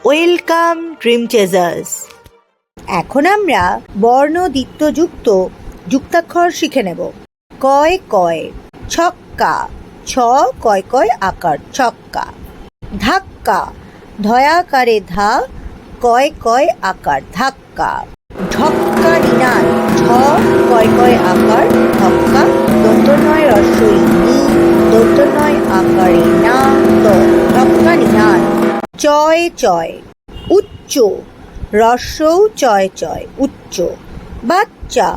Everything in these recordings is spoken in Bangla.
Welcome dream চেজার্স। এখন আমরা বর্ণ দ্বিত্বযুক্ত যুক্তাক্ষর শিখে নেব। কয় কয়, ছক্কা, ছ কয় কয় আকার ছক্কা। ধাক্কা, ধয়াকারে ধা, কয় কয় আকার ধাক্কা। ঢক্কা নিনাদ, ঝ কয় কয় আকার ধক্কা। দন্তনয় রস্বই নি, দন্তনয় আকারে না, ত ঢক্কা নিনাদ। চয় চয়, উচ্চ, রস্বৌ চয় চয় উচ্চ। বাচ্চা,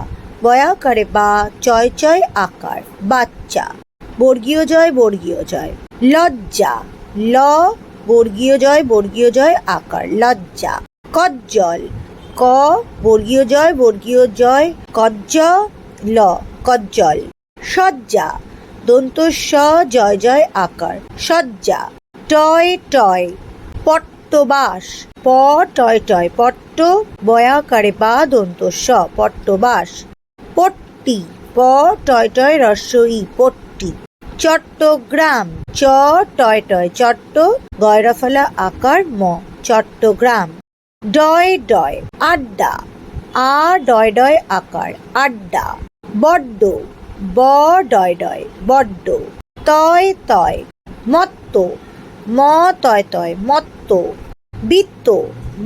বয়াকারে বা, চয় চয় আকার বাচ্চা। বর্গীয় জয়। লজ্জা, ল বর্গীয় জয় আকার লজ্জা। কজ্জল, ক বর্গীয় জয় কজ্জ ল কজ্জল। সজ্জা, দন্ত স জয় আকার সজ্জা। টয় টয়, পট্টবাস, প টয় টয় পট্ট, বয়াকারে বা দন্ত স পট্টবাস। পট্টি, প টয় টয় রস্বই পট্টি। চট্টগ্রাম, চ টয় টয় চট্ট, গয়রফলা আকার ম চট্টগ্রাম। ডয় ডয়, আড্ডা, আ ডয় ডয় আকার আড্ডা। বড্ড, ব ডয় ডয় বড্ড। তয় তয়, মত্ত, ম তয় তয় মত্ত। বৃত্ত,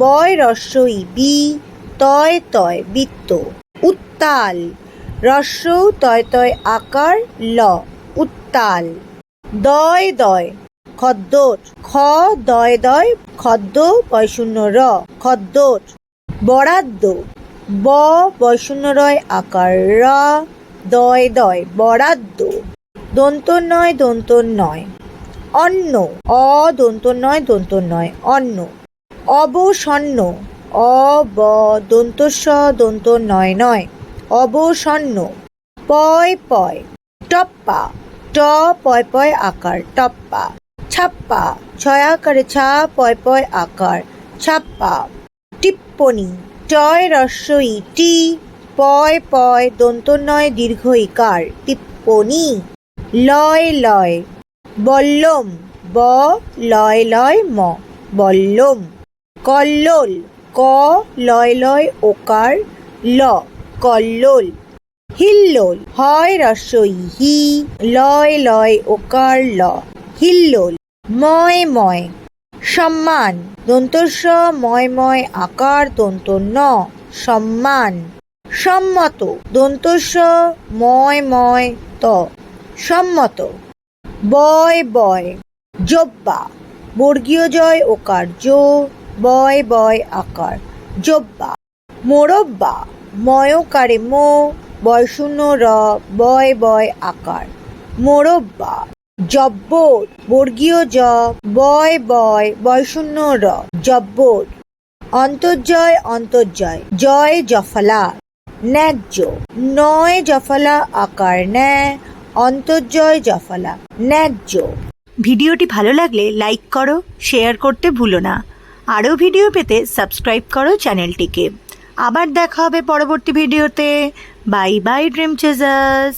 বয় রস্বই বি, তয় তয় বৃত্ত। উত্তাল, রস্বৌ তয় তয় আকার ল উত্তাল। দয় দয়, খদ্দর, খ দয় দয় খদ্দ বয়শূন্য র খদ্দর। বরাদ্দ, ব বয়শূন্য রয় আকার র, দয় দয় বরাদ্দ। দন্তন্বয় অন্ন, অ দন্তন্বয় অন্ন। অবসন্ন, অ ব দন্ত স দন্ত নয় অবসন্ন। পয় পয়, টপ্পা, ট পয় পয় আকার টপ্পা। ছাপ্পা, ছয়াকারে ছা পয় পয় আকার ছাপ্পা। টিপ্পনী, টয় রস্বই টি, পয় পয় দন্তন্বয় দীর্ঘ ইকার টিপ্পনী। লয় লয়, বল্লম, ব লয় লয় ম বল্লম। কল্লোল, ক লয় লয় ওকার ল কল্লোল। হিল্লোল, হয় রস্বই হি, লয় লয় ওকার ল হিল্লোল। ময় ময়, সম্মান, দন্ত স ময় আকার দন্ত ন সম্মান। সম্মত, দন্ত স ময় ত সম্মত। বয় বয়, জব্বা, বর্গীয় জয় ওকার জো, বয় বয় আকার জব্বা। মোরব্বা, ময়কারে মো, বয়শূন্য র, বয় বয় আকার মোরব্বা। জব্বর, বর্গীয় জ, বয় বয় বয়শূন্য র জব্বর। অন্তর্জয়, জয় জফলা, ন্যায্য, নয় জফলা আকার ন্যায়, অন্তর্জয় জফলা ন্যায্য। ভিডিওটি ভালো লাগলে লাইক করো, শেয়ার করতে ভুলো না। আরও ভিডিও পেতে সাবস্ক্রাইব করো চ্যানেলটিকে। আবার দেখা হবে পরবর্তী ভিডিওতে। Bye bye dream চেজার্স।